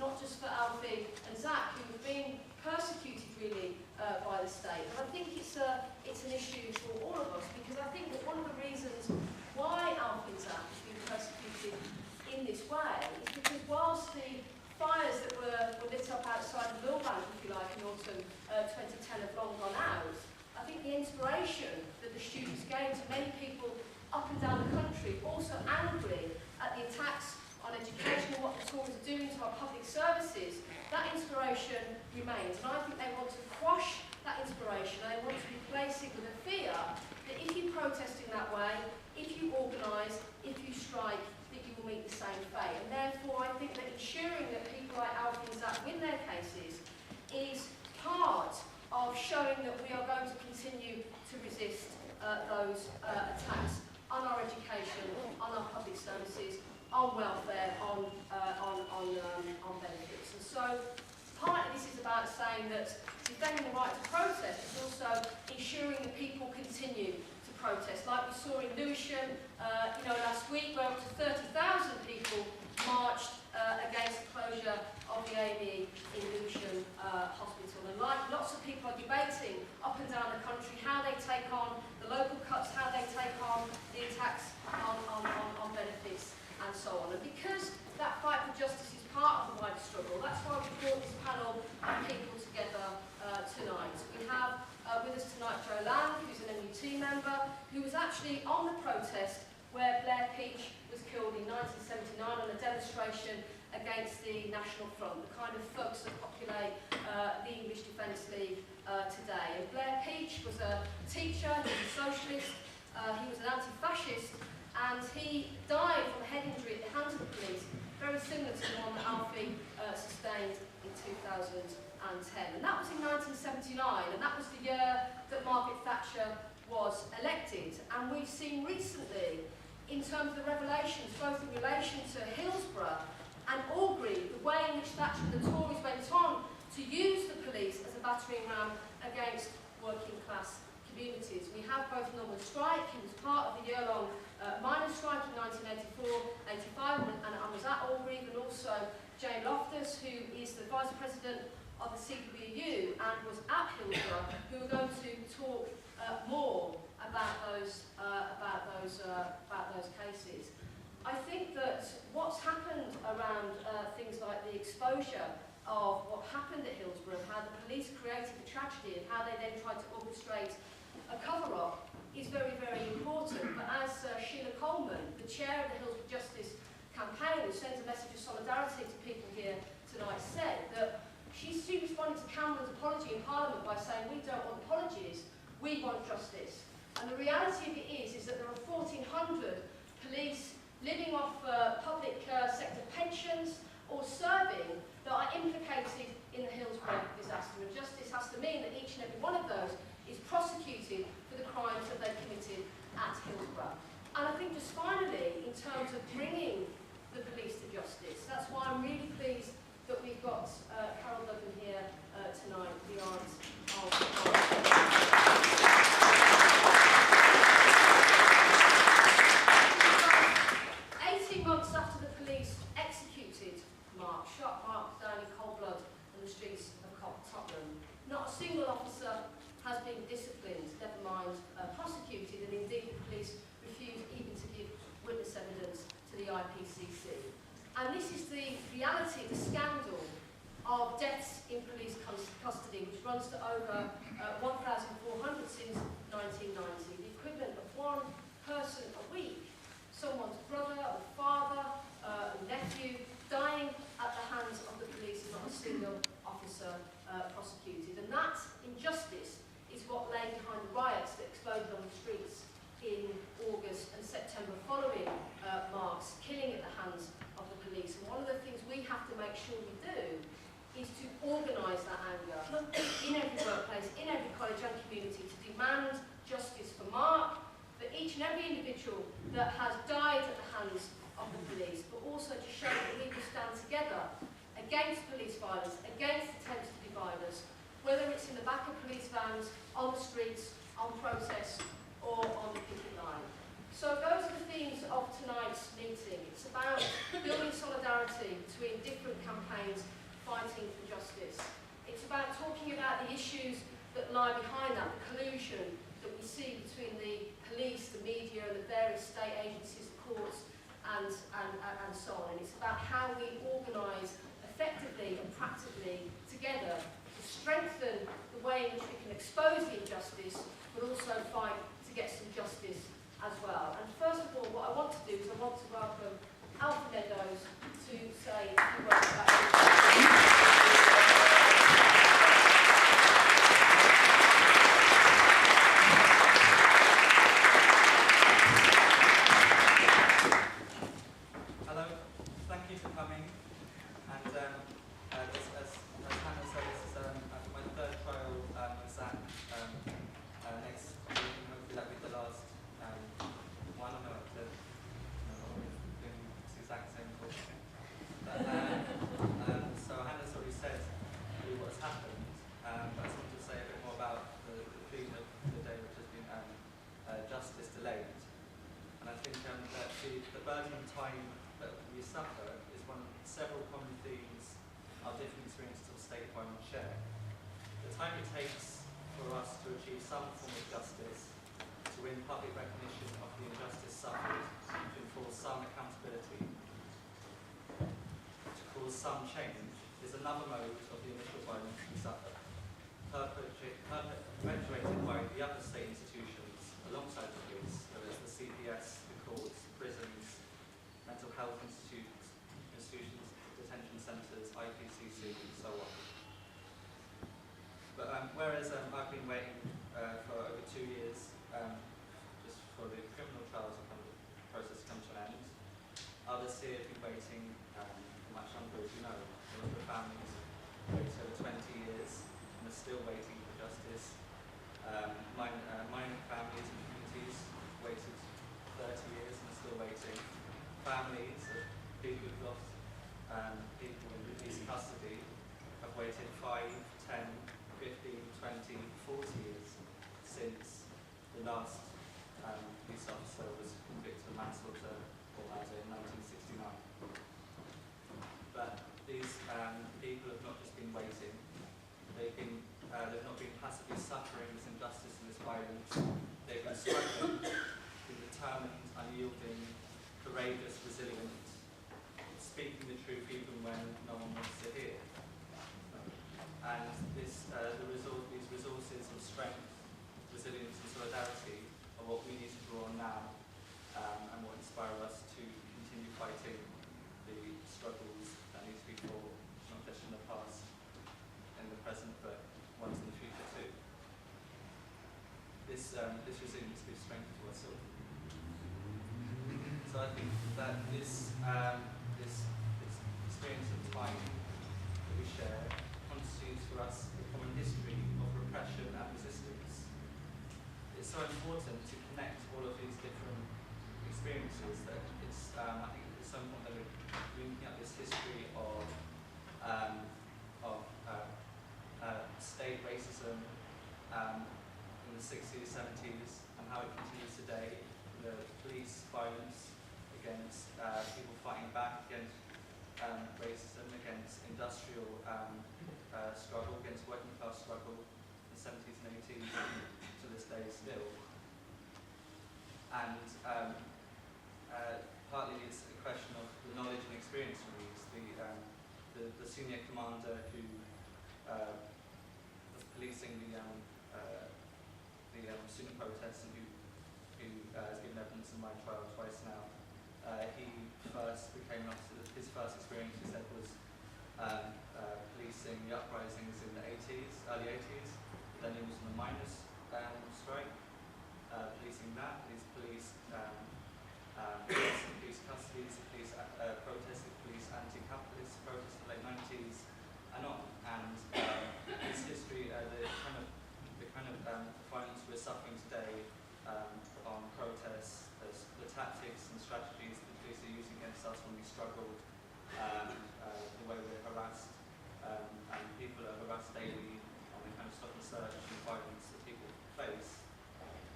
not just for Alfie and Zach, who have been persecuted really by the state. But I think it's an issue for all of us, because I think that one of the reasons why Alfie and Zach have been persecuted in this way is because whilst the fires that were lit up outside the Millbank, if you like, in autumn 2010 have long gone out, I think the inspiration that the students gave to many people up and down the country, also angry at the attacks on education and what the Tories are doing to our public services, that inspiration remains. And I think they want to quash that inspiration. They want to replace it with a fear that if you protest in that way, if you organise, if you strike, that you will meet the same fate. And therefore, I think that ensuring that people like Alfie and Zach win their cases is part of showing that we are going to continue to resist those attacks on our education, on our public services, on welfare, on benefits. And so, partly this is about saying that defending the right to protest is also ensuring that people continue to protest. Like we saw in Lewisham, last week, where up to 30,000 people marched against the closure of the A&E in Lewisham Hospital. And like lots of people are debating up and down the country how they take on the local cuts, how they take on the attacks on benefits and so on. And because that fight for justice is part of the wider struggle, that's why we brought this panel of people together tonight. We have with us tonight Jo Lang, who's an MUT member, who was actually on the protest where Blair Peach was killed in 1979 on a demonstration against the National Front, the kind of thugs that populate the English Defence League today. And Blair Peach was a teacher, he was a socialist, he was an anti-fascist, and he died from a head injury at the hands of the police, very similar to the one that Alfie sustained in 2010. And that was in 1979, and that was the year that Margaret Thatcher was elected. And we've seen recently, in terms of the revelations, both in relation to Hillsborough and Orgreave, the way in which Thatcher and the Tories went on to use the police as a battering ram against working class communities. We have both Norman Strike, who was part of the year-long miners' strike in 1984-85 and was at Orgreave, and also Jane Loftus, who is the Vice President of the CWU and was at Hillsborough, who are going to talk more about those cases. I think that what's happened around things like the exposure of what happened at Hillsborough, and how the police created the tragedy and how they then tried to orchestrate a cover-up is very, very important. But as Sheila Coleman, the chair of the Hillsborough Justice Campaign, who sends a message of solidarity to people here tonight, said that she responded to Cameron's apology in Parliament by saying, we don't want apologies, we want justice. And the reality of it is that there are 1,400 police living off public sector pensions or serving that are implicated in the Hillsborough disaster. And justice has to mean that each and every one of those is prosecuted for the crimes that they committed at Hillsborough. And I think just finally, in terms of bringing the police to justice, that's why I'm really pleased that we've got Carole Duggan here tonight, the aunt of 18 months after the police executed Mark, shot Mark down in cold blood on the streets of Tottenham, not a single officer has been disciplined, never mind prosecuted, and indeed the police refused even to give witness evidence to the IPCC. And this is the reality, the scandal of deaths in police custody, which runs to over 1,400 since 1990, the equivalent of one person a week, someone's brother or father, nephew, dying at the hands of the police, and not a single officer prosecuted. And that injustice is what lay behind the riots that exploded on the streets in August and September following Mark's killing at the hands of the police. And one of the things we have to make sure we do is to organise that anger in every workplace, in every college and community, to demand justice for Mark, for each and every individual that has died at the hands of the police, but also to show that we will stand together against police violence, against attempts to divide us, whether it's in the back of police vans, on the streets, on protests, or on the picket line. So those are the themes of tonight's meeting. It's a about building solidarity between different campaigns fighting for justice. It's about talking about the issues that lie behind that, the collusion that we see between the police, the media, and the various state agencies, the courts, and so on. And it's about how we organise effectively and practically together to strengthen the way in which we can expose the injustice, but also fight to get some justice as well. And first of all, what I want to do is I want to welcome Alfie Meadows to say a few words about this. Some change is another mode of the initial violence we suffer, perpetuated by the other state institutions alongside the police, whether it's the CPS, the courts, prisons, mental health institutions, detention centres, IPCC, and so on. But whereas I've been waiting for over 2 years just for the criminal trials process to come to an end, others here have been waiting much longer, as you know. A lot of families waited over 20 years and are still waiting for justice. Minor families and communities waited 30 years and are still waiting. Families of people who've lost people in police custody have waited 5, 10, 15, 20, 40 years since the last police officer was convicted of manslaughter or murder in 1969. But these people have not just been waiting, they've not been passively suffering this injustice and this violence. They've been struggling, been determined, unyielding, courageous, resilient, speaking the truth even when no one wants to hear. And these resources of strength, resilience and solidarity are what we need to draw on now and what inspire us to continue fighting the struggles that need to be fought, not just in the past, in the present, but ones in the future too. This resilience gives strength to us all. So I think that this experience of time that we share constitutes for us a common history of repression and resistance. It's so important to connect all of these different experiences that it's, I think it's so important that we're linking up this history of state racism in the 60s, 70s, and how it continues today. The police violence against people fighting back against racism, against industrial struggle, against working class struggle in the 70s and 80s, to this day still. And partly it's a question of the knowledge and experience from these. The senior commander who was policing the student protests and who has given evidence in my trial twice now, he first became an officer. His first experience, he said, was policing the uprisings in the early 80s. Then he was on the miners' strike, policing that. He's policed police custodies, police protests, police anti-capitalist protests in the late 90s, and on. And his history, the kind of violence we're suffering today on protests, the tactics and strategies that the police are using against us when we struggle, the way we're harassed, and people are harassed daily, and the kind of stop and search and violence that people face,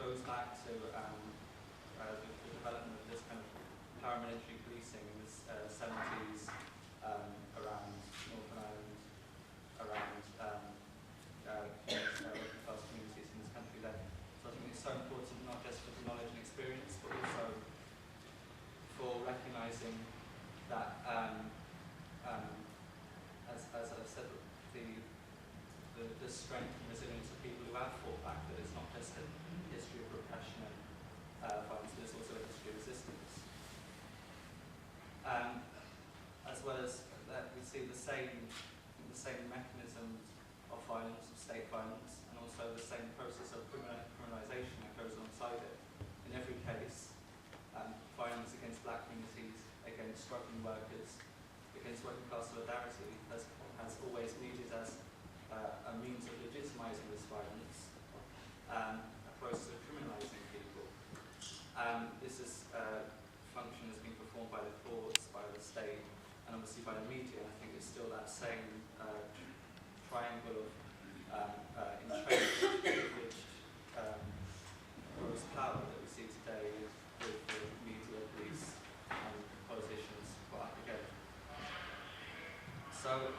goes back to the development of this kind of paramilitary policing in the 70s around Northern Ireland, around working class communities in this country then. So I think it's so important not just for the knowledge and experience, but also for recognising that, as I've said, the strength and resilience of people who have fought back, that it's not just a history of repression and violence, but it's also a history of resistance. As well as that, we see the same mechanisms of violence, of state violence, and also the same process of criminalisation that goes alongside it. In every case, violence against black communities, against struggling workers, against working class solidarity has always needed as a means of legitimising this violence, a process of criminalising people. This function has been performed by the courts, by the state, and obviously by the media. I think it's still that same triangle of entrenched, privileged, gross power that we see today with the media, police, and politicians put up together. So,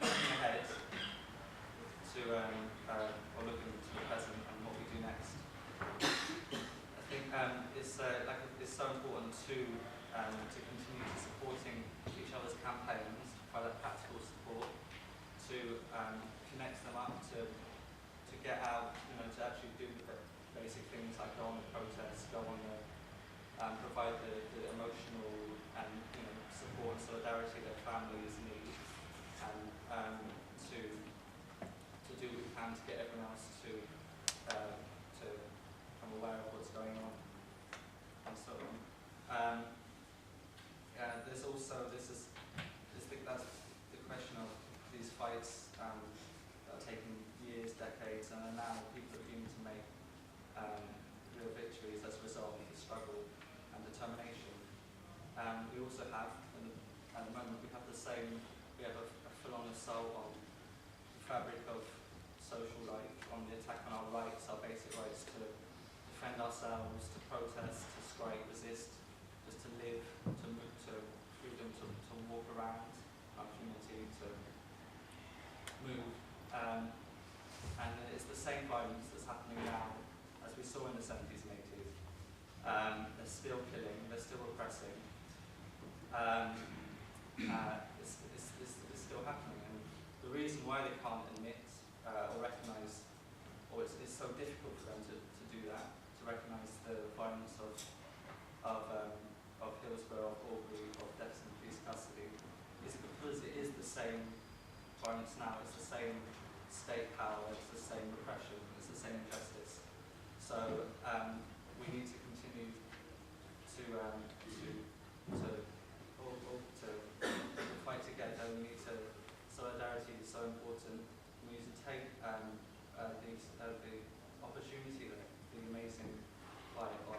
looking ahead to, or looking to the present and what we do next, I think it's so important to continue supporting each other's campaigns, by that practical support, to connect them up, to get out, to actually do the basic things like go on the protests, go on the provide the emotional and support and solidarity that families need, and to do what we can to get everyone else to become aware of what's going on, and so on. There's also that's the question of these fights that are taking years, decades, and are now people are beginning to make real victories as a result of the struggle and determination. We also have, at the moment, we have a full-on assault on the fabric of social life, on the attack on our rights, our basic rights to defend ourselves, to protest, to strike, resist, just to live, to move, to freedom, to walk around our community, to move. And it's the same violence that's happening now as we saw in the 70s and 80s. They're still killing, they're still repressing. It's still happening, and the reason why they can't admit or recognise, or it's so difficult for them to do that, to recognise the violence of Hillsborough, of Orgreave, of deaths in police custody, is because it is the same violence now, it's the same state power, it's the same repression, it's the same injustice. So we need to continue to fight together. We need to, solidarity is so important. We need to take the opportunity, the amazing light of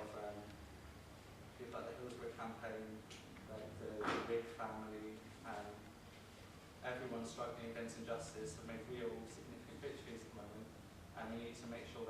people like the Hillsborough campaign, like the Big family, everyone struggling against injustice have made real significant victories at the moment, and we need to make sure